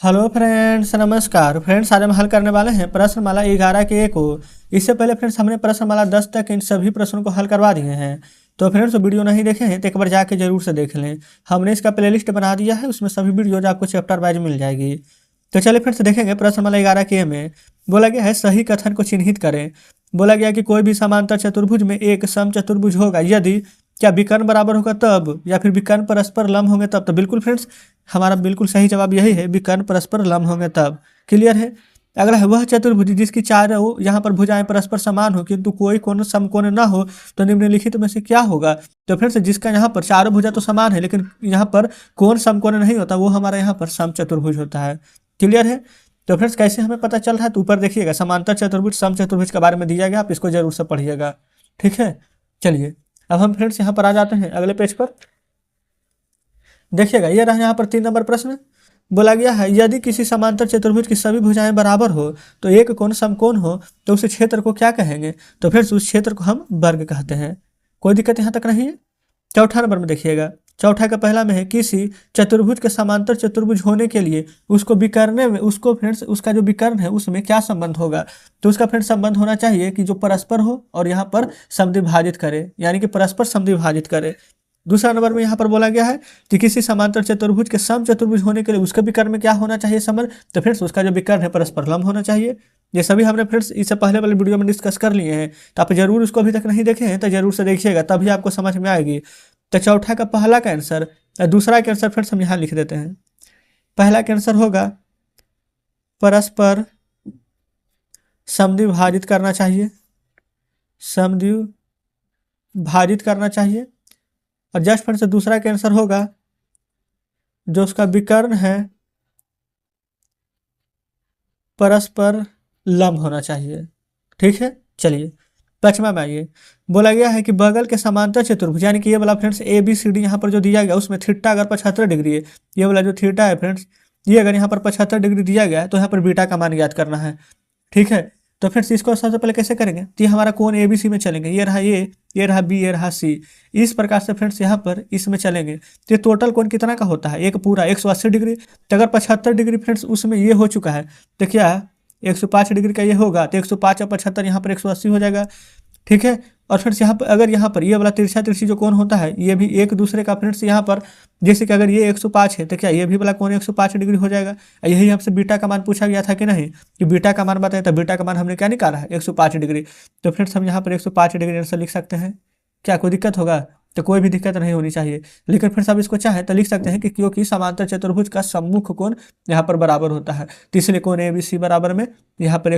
Hello friends, नमस्कार friends. आज हम हल करने वाले हैं प्रश्नमाला 11 के ए को। इससे पहले फ्रेंड्स हमने प्रश्नमाला 10 तक इन सभी प्रश्नों को हल करवा दिए हैं। तो फ्रेंड्स वीडियो नहीं देखे हैं तो एक बार जाके जरूर से देख लें। हमने इसका प्लेलिस्ट बना दिया है, उसमें सभी वीडियोज आपको चैप्टर वाइज मिल जाएगी। तो चलिए फ्रेंड्स देखेंगे प्रश्नमाला 11 के ए में बोला गया है सही कथन को चिन्हित करें। बोला गया कि कोई भी समांतर चतुर्भुज में एक समचतुर्भुज होगा यदि क्या विकर्ण बराबर होगा तब, या फिर विकर्ण परस्पर लंब होंगे तब। तो बिल्कुल फ्रेंड्स हमारा बिल्कुल सही जवाब यही है, विकर्ण परस्पर लंब होंगे तब। क्लियर है। अगला है वह चतुर्भुज जिसकी चारों यहाँ पर भुजाएं परस्पर समान हो किंतु कोई कोण समकोण न हो तो निम्नलिखित में से क्या होगा। तो फ्रेंड्स जिसका यहाँ पर चारों भुजा तो समान है लेकिन यहाँ पर कोण समकोण नहीं होता, वो हमारा यहाँ पर समचतुर्भुज होता है। क्लियर है। तो फ्रेंड्स कैसे हमें पता चल रहा है, तो ऊपर देखिएगा समांतर चतुर्भुज समचतुर्भुज के बारे में दिया गया, आप इसको जरूर से पढ़िएगा। ठीक है। चलिए अब हम फ्रेंड्स यहाँ पर आ जाते हैं अगले पेज पर। देखिएगा ये रहा यहाँ पर 3 नंबर प्रश्न। बोला गया है यदि किसी समांतर चतुर्भुज की सभी भुजाएं बराबर हो तो एक कोण समकोण हो तो उस क्षेत्र को क्या कहेंगे। तो फिर उस क्षेत्र को हम वर्ग कहते हैं। कोई दिक्कत यहाँ तक नहीं है। चौथा नंबर में देखिएगा, चौथा का पहला में है किसी चतुर्भुज के समांतर चतुर्भुज होने के लिए उसको विकर्ण में उसको फ्रेंड्स उसका जो विकर्ण है उसमें क्या संबंध होगा। तो उसका फ्रेंड्स संबंध होना चाहिए कि जो परस्पर हो और यहाँ पर समद्विभाजित करे, यानी कि परस्पर समद्विभाजित करे। दूसरा नंबर में यहाँ पर बोला गया है कि किसी समांतर चतुर्भुज के समचतुर्भुज होने के लिए उसके विकर्ण में क्या होना चाहिए संबंध। तो फ्रेंड्स उसका जो विकर्ण है परस्पर लंब होना चाहिए। ये सभी हमने फ्रेंड्स इससे पहले वाले वीडियो में डिस्कस कर लिए हैं, तो आप जरूर उसको अभी तक नहीं देखे हैं तो जरूर से देखिएगा, तभी आपको समझ में आएगी। तो चौथा का पहला का आंसर, दूसरा का आंसर फ्रेंड्स हम यहाँ लिख देते हैं। पहला का आंसर होगा परस्पर समद्विभाजित करना चाहिए, समद्विभाजित करना चाहिए। और जस्ट फ्रेंड्स दूसरा का आंसर होगा जो उसका विकर्ण है परस्पर लंब होना चाहिए। ठीक है। चलिए पांचवा में आइए। बोला गया है कि बगल के समांतर चतुर्भुज, यानी कि ये वाला friends A B C D यहाँ पर जो दिया गया उसमें थीटा अगर 75 डिग्री है, ये वाला जो थीटा है फ्रेंड्स ये अगर यहाँ पर 75 डिग्री दिया गया है तो यहाँ पर बीटा का मान ज्ञात करना है। ठीक है। तो फ्रेंड्स इसको सबसे पहले कैसे करेंगे, तो ये हमारा कोण ए बी सी में चलेंगे, ये रहा ए, ये रहा बी, ये रहा सी। इस प्रकार से फ्रेंड्स यहाँ पर इसमें चलेंगे तो ये टोटल कोण कितना का होता है, एक पूरा 180 डिग्री। तो अगर 75 डिग्री फ्रेंड्स उसमें ये हो चुका है तो क्या 105 डिग्री का ये होगा, तो 105 और 75 यहाँ पर 180 हो जाएगा। ठीक है। और फ्रेंड्स यहाँ पर अगर यहाँ पर ये वाला तिरछा तिरछी जो कोण होता है ये भी एक दूसरे का फ्रेंड्स यहाँ पर, जैसे कि अगर ये 105 है तो क्या ये भी वाला कोण 105 डिग्री हो जाएगा। यही हमसे बीटा का मान पूछा गया था कि नहीं, कि बीटा का मान बताए, तो बीटा का मान हमने क्या निकाला है 105 डिग्री। तो फ्रेंड्स हम यहाँ पर 105 डिग्री आंसर लिख सकते हैं। क्या कोई दिक्कत होगा, तो कोई भी दिक्कत नहीं होनी चाहिए। लेकिन फिर सब इसको चाहे तो लिख सकते हैं कि क्योंकि समांतर चतुर्भुज का सम्मुख कोण यहाँ पर बराबर होता है, तो इसलिए कोण ए बी सी बराबर में यहाँ पर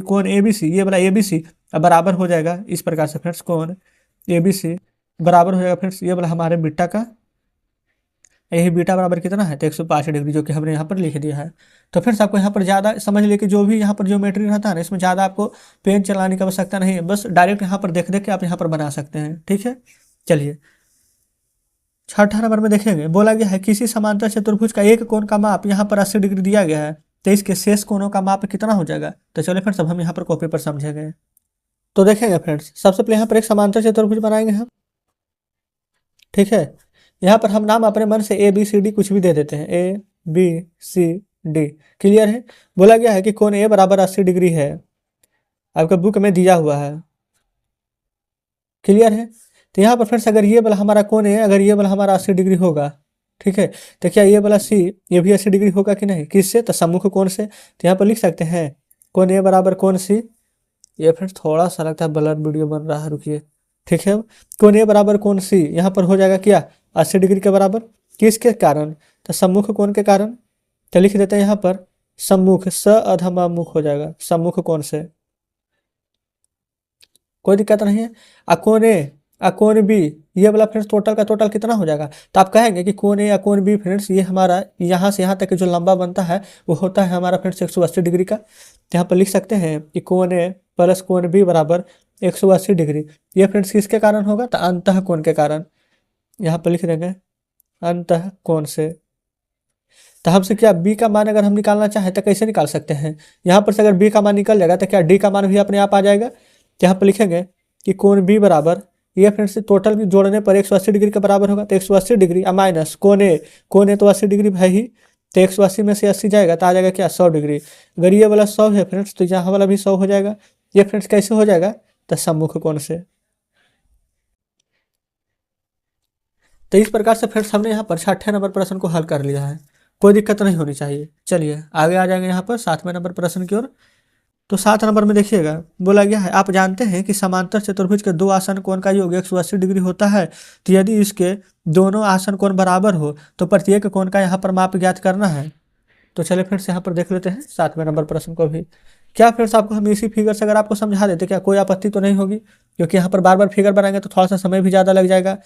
कोण ए बी सी, ये वाला ए बी सी बराबर हो जाएगा। इस प्रकार से फ्रेंड्स कोण ए बी सी बराबर हो जाएगा फ्रेंड्स ये वाला हमारे बीटा का, यही बीटा बराबर कितना है तो 105 डिग्री, जो कि हमने यहाँ पर लिख दिया है। तो फ्रेंड्स आपको यहाँ पर ज़्यादा समझ लिए कि जो भी यहाँ पर ज्योमेट्री रहता है ना इसमें ज़्यादा आपको पेन चलाने की आवश्यकता नहीं है, बस डायरेक्ट यहाँ पर देख देख के आप यहाँ पर बना सकते हैं। ठीक है। चलिए छठा नंबर में देखेंगे, बोला गया है किसी समांतर चतुर्भुज का एक कोण का माप यहाँ पर 80 डिग्री दिया गया है तो इसके शेष कोणों का माप कितना हो जाएगा। तो चलिए फ्रेंड्स अब हम यहाँ पर कॉपी पर समझेंगे। तो देखेंगे फ्रेंड्स सबसे पहले यहाँ पर एक समांतर चतुर्भुज बनाएंगे हम। ठीक है। यहाँ पर हम नाम अपने मन से ए बी सी डी कुछ भी दे देते हैं, A B C D. Clear है। बोला गया है कि कोण ए बराबर 80 डिग्री है, आपके बुक में दिया हुआ है। क्लियर है। तो यहाँ पर फ्रेंड्स अगर ये वाला हमारा कोण है, अगर ये वाला हमारा 80 डिग्री होगा, ठीक है, तो क्या ये वाला सी ये भी 80 डिग्री होगा कि नहीं, किससे, तो सम्मुख कोण से। तो यहाँ पर लिख सकते हैं कोण ए बराबर कोण सी। ये फ्रेंड्स थोड़ा सा लगता है ब्लर वीडियो बन रहा है, रुकिए। ठीक है। कोण ए बराबर कोण सी यहाँ पर हो जाएगा क्या 80 डिग्री के बराबर, किसके कारण, तो सम्मुख कोण के कारण। तो लिख देते हैं यहाँ पर सम्मुख, स अधमा मुख हो जाएगा, सम्मुख कोण से। कोई दिक्कत नहीं है। कोण ए कोण बी ये वाला फ्रेंड्स टोटल का टोटल कितना हो जाएगा, तो आप कहेंगे कि कोण ए कोण बी फ्रेंड्स ये हमारा यहाँ से यहाँ तक जो लंबा बनता है वो होता है हमारा फ्रेंड्स 180 डिग्री का। तो यहाँ पर लिख सकते हैं कि कोण ए प्लस कोण बी बराबर 180 डिग्री। ये फ्रेंड्स किसके कारण होगा, तो अंतः कोण के कारण। यहाँ पर लिख देंगे अंतः कोण से। तो हमसे क्या बी का मान अगर हम निकालना चाहें तो कैसे निकाल सकते हैं, यहाँ पर से अगर बी का मान निकल जाएगा तो क्या डी का मान भी अपने आप आ जाएगा। तो यहाँ पर लिखेंगे कि कोण बी बराबर ये फ्रेंड्स टोटल जोड़ने पर 180 डिग्री के बराबर होगा, तो 180 डिग्री माइनस कोण ए तो 80 डिग्री है ही, तो 180 में से 80 जाएगा तो आ जाएगा क्या 100 डिग्री। अगर ये वाला 100 है फ्रेंड्स तो यहाँ वाला भी 100 हो जाएगा। ये फ्रेंड्स कैसे हो जाएगा, तो सम्मुख कोण से। तो इस प्रकार से फ्रेंड्स हमने यहाँ पर 6ठे नंबर प्रश्न को हल कर लिया है, कोई दिक्कत नहीं होनी चाहिए। चलिए आगे आ जाएंगे यहाँ पर 7वें नंबर प्रश्न की ओर। तो 7 नंबर में देखिएगा, बोला गया है आप जानते हैं कि समांतर चतुर्भुज के दो आसन कोण का योग 180 डिग्री होता है। तो यदि इसके दोनों आसन कोण बराबर हो तो प्रत्येक कोण का यहाँ पर माप ज्ञात करना है। तो चलिए फ्रेंड्स यहाँ पर देख लेते हैं 7वें नंबर प्रश्न को भी। क्या फ्रेंड्स आपको हम इसी फिगर से अगर आपको समझा देते क्या कोई आपत्ति तो नहीं होगी, क्योंकि यहाँ पर बार बार फिगर बनाएंगे तो थोड़ा सा समय भी ज़्यादा लग जाएगा।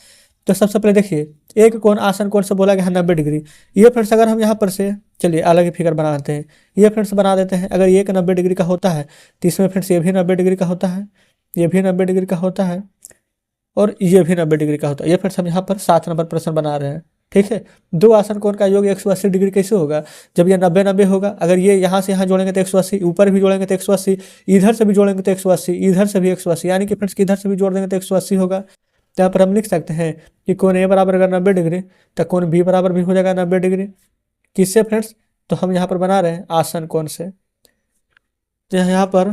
तो सबसे पहले देखिए, एक कोण आसन कोण से बोला गया है 90 डिग्री। ये फ्रेंड्स अगर हम यहाँ पर से चलिए अलग ही फिगर बनाते हैं, ये फ्रेंड्स बना देते हैं। अगर ये 90 डिग्री का होता है तो इसमें फ्रेंड्स ये भी 90 डिग्री का होता है, ये भी 90 डिग्री का होता है और ये भी 90 डिग्री का होता है। ये फ्रेंड्स हम यहाँ पर 7 नंबर प्रश्न बना रहे हैं, ठीक है। दो आसन कोण का योग 180 डिग्री कैसे होगा, जब ये 90-90 होगा। अगर ये यहाँ से यहाँ जोड़ेंगे तो 180, ऊपर भी जोड़ेंगे तो 180, इधर से भी जोड़ेंगे तो 180, इधर से भी 180, यानी कि फ्रेंड्स इधर से भी जोड़ देंगे तो 180 होगा। तो यहाँ पर हम लिख सकते हैं कि कोण ए बराबर अगर 90 डिग्री तो कोण बी बराबर भी हो जाएगा 90 डिग्री। किससे फ्रेंड्स, तो हम यहाँ पर बना रहे हैं आसन कोण से। तो यहाँ पर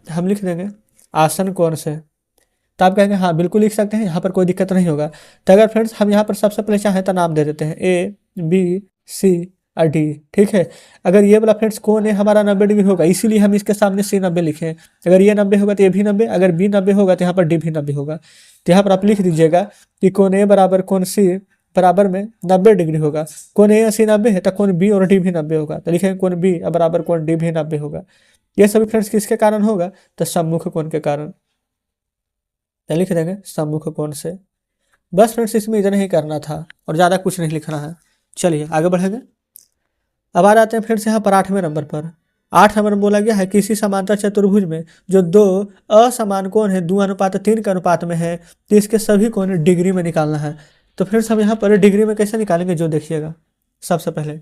हम लिख देंगे आसन कोण से। तो आप कहेंगे हाँ बिल्कुल लिख सकते हैं, यहाँ पर कोई दिक्कत नहीं होगा। तो अगर फ्रेंड्स हम यहाँ पर सबसे पहले चाहें तो नाम दे देते हैं ए बी सी और डी, ठीक है। अगर ये वाला फ्रेंड्स कोण ए हमारा 90 डिग्री होगा, इसीलिए हम इसके सामने सी 90 लिखे। अगर ये 90 होगा तो ये भी 90, अगर बी 90 होगा तो यहाँ पर डी भी 90 होगा। तो यहाँ पर आप लिख दीजिएगा कि कोण ए बराबर कोण सी बराबर में 90 डिग्री होगा। कोण ए 80 90 है तो कोण बी और डी भी 90 होगा। तो लिखेंगे कोण बी बराबर कोण डी भी 90 होगा। ये सभी फ्रेंड्स किसके कारण होगा, तो सम्मुख कोण के कारण। लिख देंगे सम्मुख कोण से। बस फ्रेंड्स इसमें इतना ही करना था और ज़्यादा कुछ नहीं लिखना है। चलिए आगे बढ़ेंगे। अब आ जाते हैं फ्रेंड्स यहाँ पर 8वें नंबर पर। 8 नंबर में बोला गया है किसी समांतर चतुर्भुज में जो दो असमान कोण है 2:3 के अनुपात में है तो इसके सभी कोण डिग्री में निकालना है। तो फ्रेंड्स हम यहाँ पर डिग्री में कैसे निकालेंगे, जो देखिएगा सबसे पहले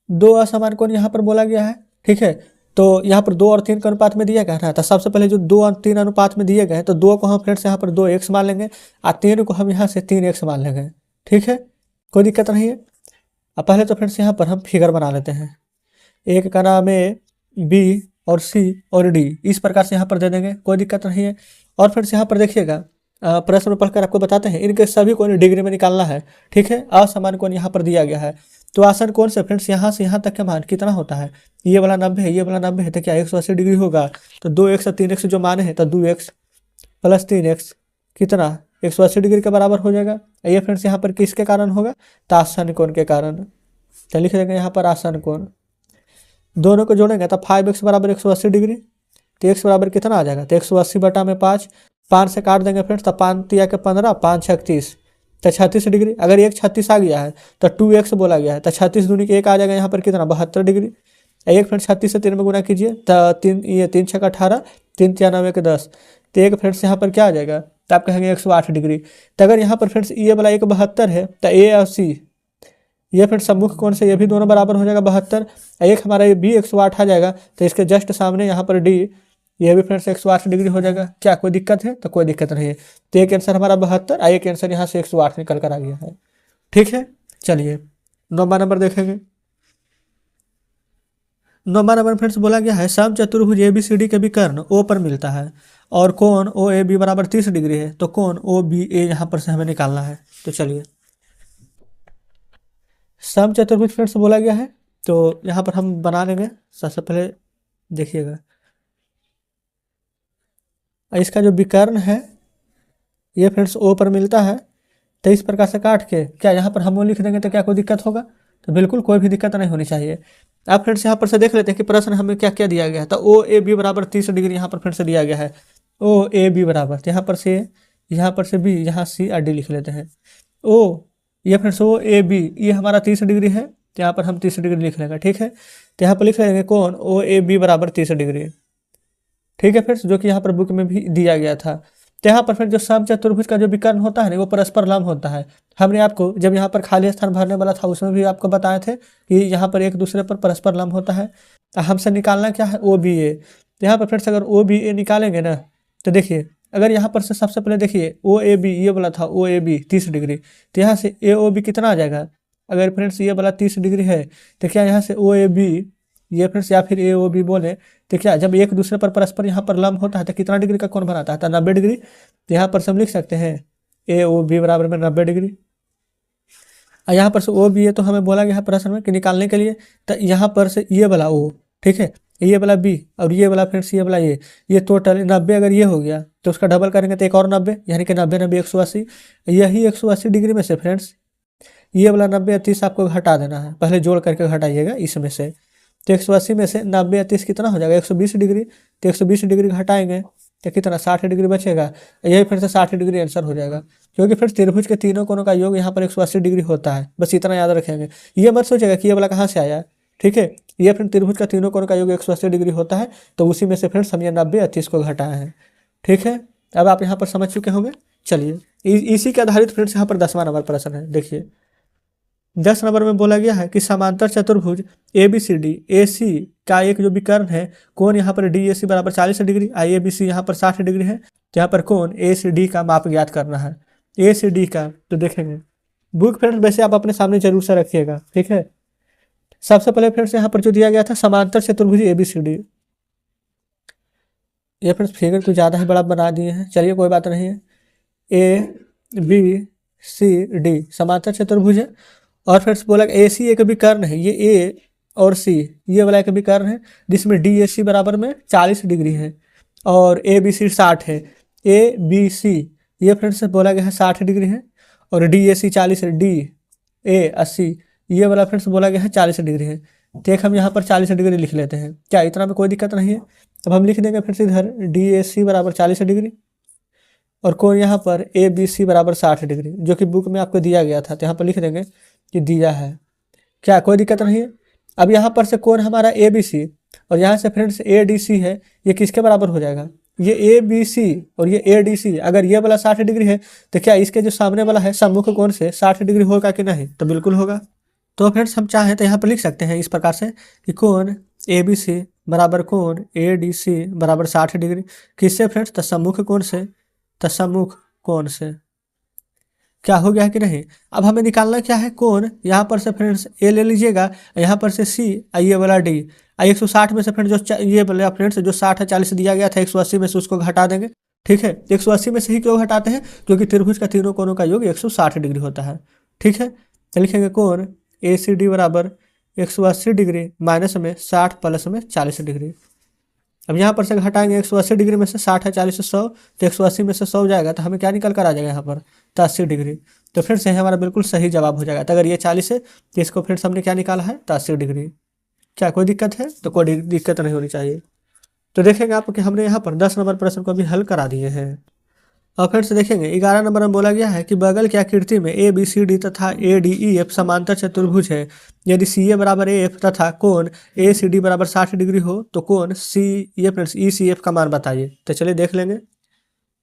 दो असमान कोण यहाँ पर बोला गया है, ठीक है। तो यहाँ पर 2 और 3 के अनुपात में दिया गया है। तो सबसे पहले जो 2 और 3 अनुपात में दिए गए हैं तो 2 को हम फ्रेंड्स यहाँ पर 2x मान लेंगे और 3 को हम यहाँ से 3x मान लेंगे, ठीक है, कोई दिक्कत नहीं है। अब पहले तो फ्रेंड्स यहाँ पर हम फिगर बना लेते हैं। एक का नाम है बी और सी और डी, इस प्रकार से यहाँ पर दे देंगे, कोई दिक्कत नहीं है। और फ्रेंड्स यहाँ पर देखिएगा प्रश्न में पढ़कर आपको बताते हैं इनके सभी कोण डिग्री में निकालना है, ठीक है। असमान कोण यहाँ पर दिया गया है। तो आसन कोण से फ्रेंड्स यहाँ से यहाँ तक का मान कितना होता है, ये वाला 90 है, ये वाला 90 है, तो क्या 180 डिग्री होगा। तो 2x और 3x जो माने हैं तो 2x प्लस 3x कितना 180 डिग्री के बराबर हो जाएगा। ये फ्रेंड्स यहाँ पर किसके कारण होगा, तो आसन कोण के कारण। तो लिख देंगे यहाँ पर आसन कोण। दोनों को जोड़ेंगे तो 5x बराबर 180 डिग्री। तो x बराबर कितना आ जाएगा, तो 180 बटा में 5, 5 से काट देंगे फ्रेंड्स तो 5 तिया के 15, 5 36 तो 36 डिग्री। अगर एक 36 आ गया है तो 2x बोला गया है तो 36 दूनी के 1 आ जाएगा यहाँ पर कितना 72 डिग्री। एक फ्रेंड्स 36 से 3 में गुना कीजिए तो 3 6 18, 3 3 9 के 10। तो एक फ्रेंड्स यहाँ पर क्या आ जाएगा, तो आप कहेंगे 108 डिग्री। तो अगर यहाँ पर फ्रेंड्स ये वाला 172 है तो ए और सी ये फ्रेंड्स सम्मुख कोण से ये भी दोनों बराबर हो जाएगा 72। एक हमारा ये भी 108 आ जाएगा तो इसके जस्ट सामने यहाँ पर डी ये भी फ्रेंड्स 108 डिग्री हो जाएगा। क्या कोई दिक्कत है, तो कोई दिक्कत नहीं है। तो एक आंसर हमारा 72 और एक आंसर यहाँ से 108 निकल कर आ गया है, ठीक है। चलिए 9वां नंबर देखेंगे। 9वां नंबर फ्रेंड्स बोला गया है सम चतुर्भुज ABCD के विकर्ण O पर मिलता है और कोण OAB बराबर 30 डिग्री है। तो कोण OBA यहाँ पर से हमें निकालना है। तो चलिए सम चतुर्भुज फ्रेंड्स बोला गया है तो यहाँ पर हम बना लेंगे। सबसे पहले देखिएगा इसका जो विकर्ण है ये फ्रेंड्स O पर मिलता है। तो इस प्रकार से काट के क्या यहाँ पर हम वो लिख देंगे तो क्या कोई दिक्कत होगा, तो बिल्कुल कोई भी दिक्कत नहीं होनी चाहिए। आप फ्रेंड्स यहाँ पर से देख लेते हैं कि प्रश्न हमें क्या क्या दिया गया है। तो OAB बराबर 30 डिग्री यहाँ पर फ्रेंड्स से दिया गया है। OAB बराबर यहाँ पर से B, यहाँ C और D लिख लेते हैं। ये फ्रेंड्स OAB ये हमारा 30 डिग्री है तो यहाँ पर हम 30 डिग्री लिख लेंगे, ठीक है। तो यहाँ पर लिख लेंगे कोण OAB बराबर 30 डिग्री, ठीक है फ्रेंड्स, जो कि यहाँ पर बुक में भी दिया गया था। तो यहाँ पर फ्रेंड्स जो सम चतुर्भुज का जो विकर्ण होता है ना वो परस्पर लंब होता है। हमने आपको जब यहाँ पर खाली स्थान भरने वाला था उसमें भी आपको बताए थे कि यहाँ पर एक दूसरे पर परस्पर लंब होता है। तो हमसे निकालना क्या है OBA। तो यहाँ पर फ्रेंड्स अगर OBA निकालेंगे ना तो देखिए अगर यहाँ पर से सबसे पहले देखिए OAB ये वाला था OAB 30 डिग्री, तो यहाँ से AOB कितना आ जाएगा अगर फ्रेंड्स ये वाला 30 डिग्री है तो क्या यहाँ से ओ ए बी, ये फ्रेंड्स या फिर ए ओ बी बोले तो क्या जब एक दूसरे पर परस्पर यहाँ पर लंब होता है तो कितना डिग्री का कोण बनाता है, तो 90 डिग्री। तो यहाँ पर से हम लिख सकते हैं ए ओ बी बराबर में 90 डिग्री। और यहाँ पर से ओ बी है तो हमें बोला गया है प्रश्न में कि निकालने के लिए, तो यहाँ पर से ये वाला ओ, ठीक है, ये वाला बी और ये वाला फ्रेंड्स ये वाला ये टोटल 90 अगर ये हो गया तो उसका डबल करेंगे तो एक और 90, यानी कि 90 90 180। यही 180 डिग्री में से फ्रेंड्स ये वाला 90 या 30 आपको घटा देना है, पहले जोड़ करके घटाइएगा इसमें से। तो 180 में से 90 या 30 कितना हो जाएगा 120 डिग्री। तो 120 डिग्री घटाएंगे तो कितना 60 डिग्री बचेगा, यही फिर से 60 डिग्री आंसर हो जाएगा, क्योंकि फिर त्रिभुज के तीनों कोनों का योग यहाँ पर 180 डिग्री होता है। बस इतना याद रखेंगे, ये मत सोचेगा कि ये वाला कहाँ से आया, ठीक है। ये फिर त्रिभुज का तीनों कोनों का योग 180 डिग्री होता है, तो उसी में से फ्रेंड्स हम ये 90 या 30 को घटाए हैं, ठीक है। अब आप यहाँ पर समझ चुके होंगे। चलिए इसी के आधारित फ्रेंड्स यहाँ पर 10वां नंबर प्रश्न है। देखिए 10 नंबर में बोला गया है कि समांतर चतुर्भुज ए बी सी डी ए सी का एक जो विकर्ण है कोण यहाँ पर डी ए सी बराबर 40 डिग्री, आई ए बी सी यहाँ पर 60 डिग्री है। तो यहाँ पर कोण ए सी डी का माप ज्ञात करना है, ए सी डी का। तो देखेंगे बुक फ्रेंड्स वैसे आप अपने सामने जरूर से रखिएगा, ठीक है। सबसे पहले फ्रेंड्स यहाँ पर जो दिया गया था समांतर चतुर्भुज ए बी सी डी, ये फ्रेंड्स फिगर तो ज़्यादा ही बड़ा बना दिए हैं, चलिए कोई बात नहीं है। ए बी सी डी समांतर चतुर्भुज है, और फ्रेंड्स बोला ए सी एक विकर्ण है, ये ए और सी ये वाला एक विकर्ण है जिसमें डी ए सी बराबर में 40 डिग्री है और ए बी सी 60 है। ए बी सी ये फ्रेंड्स बोला गया है 60 डिग्री है और डी ए सी 40 है, डी ए 80 ये वाला फ्रेंड्स बोला गया है 40 डिग्री है। तो एक हम यहाँ पर 40 डिग्री लिख लेते हैं, क्या इतना में कोई दिक्कत नहीं है। अब हम लिख देंगे फ्रेंड्स इधर डी ए सी बराबर 40 डिग्री और कोण यहाँ पर ए बी सी बराबर 60 डिग्री, जो कि बुक में आपको दिया गया था। तो यहाँ पर लिख देंगे कि दिया है, क्या कोई दिक्कत नहीं है। अब यहाँ पर से कोण हमारा ए बी सी और यहाँ से फ्रेंड्स ए डी सी है, ये किसके बराबर हो जाएगा, ये ए बी सी और ये ए डी सी। अगर ये वाला 60 डिग्री है तो क्या इसके जो सामने वाला है सम्मुख कोण से 60 डिग्री होगा कि नहीं, तो बिल्कुल होगा। तो फ्रेंड्स हम चाहें तो यहाँ पर लिख सकते हैं इस प्रकार से कि कोण ए बी सी बराबर कोण ए डी सी बराबर 60 डिग्री, किससे फ्रेंड्स, तो सम्मुख कोण से, तो सम्मुख कोण से। क्या हो गया कि नहीं। अब हमें निकालना क्या है कोण, यहाँ पर से फ्रेंड्स ए ले लीजिएगा, यहाँ पर से सी, ये वाला डी। 160 में से फ्रेंड्स जो ये वाला फ्रेंड्स जो 60 है 40 दिया गया था 180 में से उसको घटा देंगे, ठीक है। 180 में से ही क्यों घटाते हैं, क्योंकि त्रिभुज का तीनों कोणों का योग 160 डिग्री होता है, ठीक है। तो लिखेंगे कोण ए सी डी बराबर 180 डिग्री माइनस में 60 प्लस में 40 डिग्री। अब यहाँ पर से घटाएंगे 180 डिग्री में से 60 है 40 से 100, तो 180 में से 100 जाएगा तो हमें क्या निकल कर आ जाएगा यहाँ पर, तो 80 डिग्री। तो फिर से हमारा बिल्कुल सही जवाब हो जाएगा। तो अगर ये 40 है तो इसको फिर से हमने क्या निकाला है, तो 80 डिग्री। क्या कोई दिक्कत है, तो कोई दिक्कत नहीं होनी चाहिए। तो देखेंगे आप कि हमने यहाँ पर 10 नंबर प्रश्न को भी हल करा दिए हैं। और फिर से देखेंगे 11 नंबर में बोला गया है कि बगल की आकृति में ए बी सी डी तथा ए डी ई एफ समांतर चतुर्भुज है। यदि सी ए बराबर ए एफ तथा कोण ए सी डी बराबर 60 डिग्री हो तो कोण सी ए फ्रेंड्स ई सी एफ का मान बताइए। तो चलिए देख लेंगे।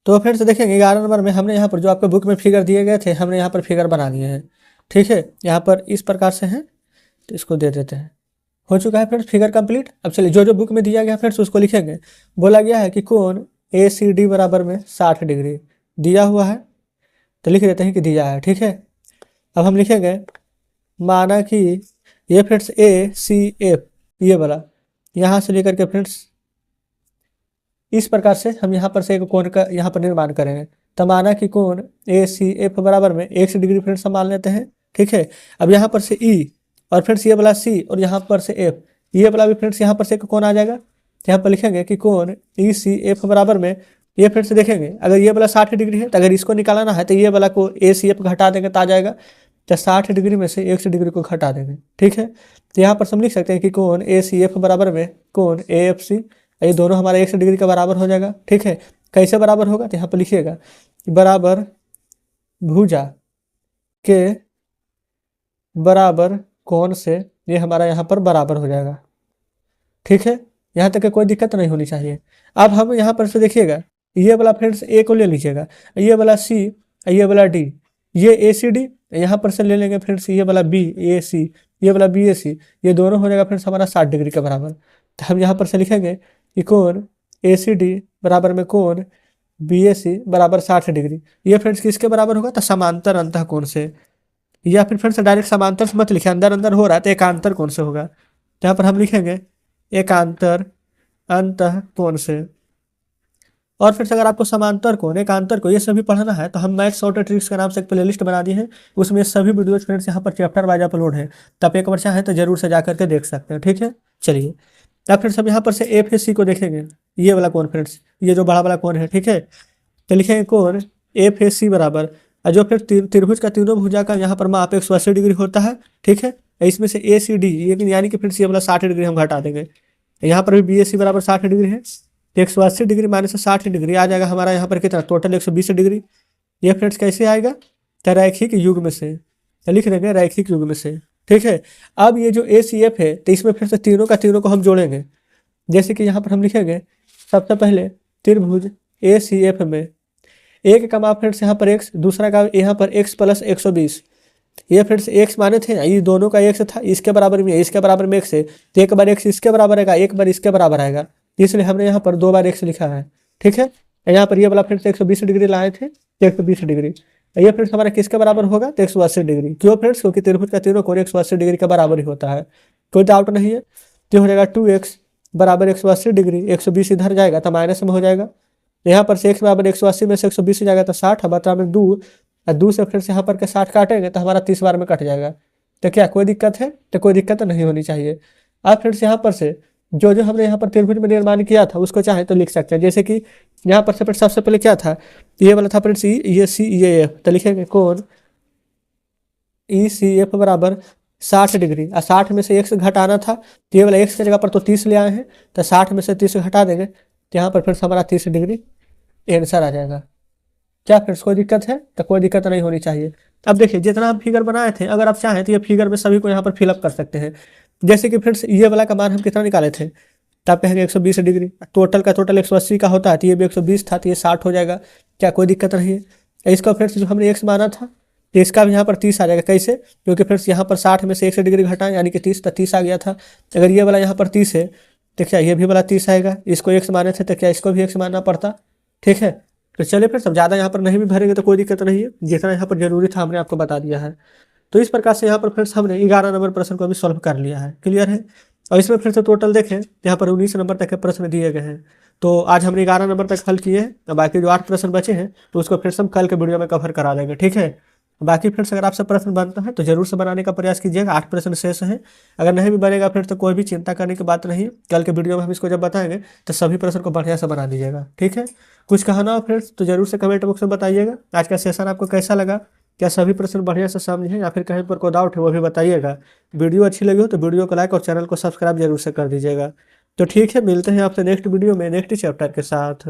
तो फ्रेंड्स देखेंगे 11 नंबर में हमने यहाँ पर जो आपके बुक में फिगर दिए गए थे हमने यहाँ पर फिगर बना दिए हैं, ठीक है। यहाँ पर इस प्रकार से हैं, तो इसको दे देते हैं। हो चुका है फ्रेंड्स फिगर कंप्लीट। अब चलिए जो जो बुक में दिया गया फ्रेंड्स उसको लिखेंगे। बोला गया है कि कोण ए सी डी बराबर में 60 डिग्री दिया हुआ है, तो लिख देते हैं कि दिया है, ठीक है। अब हम लिखेंगे माना कि ये फ्रेंड्स ए सी एफ ये वाला यहाँ से लेकर के फ्रेंड्स इस प्रकार से हम यहाँ पर से एक कोण का यहाँ पर निर्माण करेंगे। तो माना कि कोण ए सी एफ बराबर में 100 डिग्री फ्रेंड्स हम मान लेते हैं, ठीक है। अब यहाँ पर से ई और फ्रेंड्स ये वाला सी और यहाँ पर से एफ ये वाला भी फ्रेंड्स यहाँ पर से एक कोण आ जाएगा। यहाँ पर लिखेंगे कि कोण ई सी एफ बराबर में ये फिर से देखेंगे अगर ये वाला 60 डिग्री है तो अगर इसको निकालना है तो ये वाला को ए सी एफ घटा देंगे तो आ जाएगा। तो 60 डिग्री में से 100 डिग्री को घटा देंगे, ठीक है। तो यहाँ पर हम लिख सकते हैं कि कोण ए सी एफ बराबर में कोण ए एफ सी, ये दोनों हमारा 100 डिग्री का बराबर हो जाएगा, ठीक है। कैसे बराबर होगा, तो यहाँ पर लिखिएगा बराबर भुजा के बराबर कोण से ये हमारा यहाँ पर बराबर हो जाएगा, ठीक है। यहाँ तक कोई दिक्कत नहीं होनी चाहिए। अब हम यहाँ पर से देखिएगा ये वाला फ्रेंड्स ए को ले लीजिएगा, ये वाला सी ये वाला डी, ये ए सी डी यहाँ पर से ले लेंगे फ्रेंड्स, ये वाला बी ए सी ये वाला बी ए सी, ये दोनों हो जाएगा फ्रेंड्स हमारा 60 डिग्री के बराबर। तो हम यहाँ पर से लिखेंगे कि कोण ए सी डी बराबर में कोण बी ए सी बराबर 60 डिग्री। ये फ्रेंड्स किसके बराबर होगा, तो समांतर अंतः कोण से। या फिर फ्रेंड्स डायरेक्ट समांतर से मत लिखे, अंदर अंदर हो रहा है तो एकांतर कौन से होगा, तो यहाँ पर हम लिखेंगे एकांतर अंतः कोण से। और फिर से अगर आपको समांतर कोण, एकांतर कोण ये सभी पढ़ना है तो हम मैथ्स शॉर्ट ट्रिक्स के नाम से एक प्लेलिस्ट बना दी है, उसमें सभी वीडियोज फ्रेंड्स यहाँ पर चैप्टर वाइज अपलोड है, तो आप एक बार चाहें तो जरूर से जा करके देख सकते हैं। ठीक है, चलिए अब फ्रेंड्स हम यहाँ पर से एफ सी को देखेंगे, ये वाला कोण फ्रेंड्स, ये जो बड़ा वाला कोण है। ठीक है, तो लिखेंगे कोण एफ सी बराबर, और जो फिर त्रिभुज का तीनों भुजा का यहाँ पर माप 180 डिग्री होता है। ठीक है, इसमें से ए सी डी यानी कि फिर ये वाला 60 डिग्री हम घटा देंगे, यहाँ पर भी बी ए सी बराबर 60 डिग्री है, तो 180 डिग्री माइनस 60 डिग्री आ जाएगा हमारा यहाँ पर कितना, टोटल 120 डिग्री। ये फ्रेंड्स कैसे आएगा, तो रैखिक युग्म से, तो लिख देंगे रैखिक युग्म से। ठीक है, अब ये जो ए सी एफ है तो इसमें फिर से तीनों का तीनों को हम जोड़ेंगे, जैसे कि यहाँ पर हम लिखेंगे सबसे पहले त्रिभुज ए सी एफ में एक का माप फ्रेंड्स यहाँ पर एक्स, दूसरा का यहाँ पर एक्स प्लस 120, ये फ्रेंड्स एक्स माने थे, ये दोनों का एक्स था, इसके बराबर में इसके बराबर में एक्स है, तो एक बार एक्स इसके बराबर आएगा, एक बार इसके बराबर आएगा, इसलिए हमने यहाँ पर 2 बार एक्स लिखा है। ठीक है, यहाँ पर ये वाला फ्रेंड्स 120 डिग्री लाए थे, 120 डिग्री, ये फ्रेंड्स हमारा किसके बराबर होगा, तो 180 डिग्री। क्यों फ्रेंड्स, क्योंकि त्रिभुज का तीनों कोण 180 डिग्री के बराबर ही होता है, कोई डाउट नहीं है। तो हो जाएगा 2x बराबर 180 डिग्री, 120 इधर जाएगा तो माइनस में हो जाएगा, यहाँ पर से x बराबर 180 में से 120 हो जाएगा तो 60, बता में 2, और 2 से फिर से यहाँ पर के 60 काटेंगे तो हमारा 30 बार में कट जाएगा। तो क्या कोई दिक्कत है, तो कोई दिक्कत नहीं होनी चाहिए। अब फिर से यहाँ पर से जो जो हमने यहाँ पर त्रिभुज में निर्माण किया था उसको चाहे तो लिख सकते हैं, जैसे कि यहाँ पर से फिर सबसे पहले क्या था, ये वाला था फ्रेंड्स ये सी ये एफ, तो लिखेंगे कोण ई सी एफ बराबर 60 डिग्री, और 60 में से x घटाना था, तो ये वाला x की जगह पर तो 30 ले आए हैं, तो 60 में से 30 घटा देंगे तो यहाँ पर फिर हमारा 30 डिग्री आंसर आ जाएगा। क्या फिर कोई दिक्कत है, तो कोई दिक्कत नहीं होनी चाहिए। अब देखिए जितना हम फिगर बनाए थे, अगर आप चाहें तो ये फिगर में सभी को यहाँ पर फिलअप कर सकते हैं, जैसे कि फ्रेंड्स ये वाला का मान हम कितना निकाले थे, तो आप कहेंगे 120 डिग्री, टोटल का टोटल 180 का होता है, तो ये भी 120 था, तो ये 60 हो जाएगा। क्या कोई दिक्कत नहीं है। इसका फ्रेंड्स जो हमने x माना था तो इसका भी यहाँ पर 30 आ जाएगा, कैसे, क्योंकि फ्रेंड्स यहाँ पर 60 में से 1 डिग्री घटाएं यानी कि 30, तो 30 आ गया था। अगर ये वाला यहाँ पर 30 है तो क्या ये भी वाला 30 आएगा, इसको x माने थे तो क्या इसको भी x मानना पड़ता। ठीक है, तो चलिए फिर सब ज़्यादा यहाँ पर नहीं भी भरेंगे तो कोई दिक्कत नहीं है, जितना यहाँ पर जरूरी था हमने आपको बता दिया है। तो इस प्रकार से यहाँ पर फ्रेंड्स हमने 11 नंबर प्रश्न को अभी सॉल्व कर लिया है, क्लियर है। और इसमें फिर से टोटल देखें यहाँ पर 19 नंबर तक के प्रश्न दिए गए हैं, तो आज हमने 11 नंबर तक हल किए हैं, तो बाकी जो 8 प्रश्न बचे हैं तो उसको फिर से हम कल के वीडियो में कवर करा देंगे। ठीक है, बाकी फ्रेंड्स अगर आपसे प्रश्न बनता है तो जरूर से बनाने का प्रयास कीजिएगा, 8 प्रश्न शेष हैं, अगर नहीं भी बनेगा फिर तो कोई भी चिंता करने की बात नहीं, कल के वीडियो में हम इसको जब बताएंगे तो सभी प्रश्न को बढ़िया से बना दीजिएगा। ठीक है, कुछ कहना हो फ्रेंड्स तो जरूर से कमेंट बॉक्स में बताइएगा, आज का सेशन आपको कैसा लगा, क्या सभी प्रश्न बढ़िया से समझे या फिर कहीं पर कोई डाउट है वो भी बताइएगा। वीडियो अच्छी लगी हो तो वीडियो को लाइक और चैनल को सब्सक्राइब जरूर से कर दीजिएगा। तो ठीक है, मिलते हैं आपसे नेक्स्ट वीडियो में नेक्स्ट चैप्टर के साथ।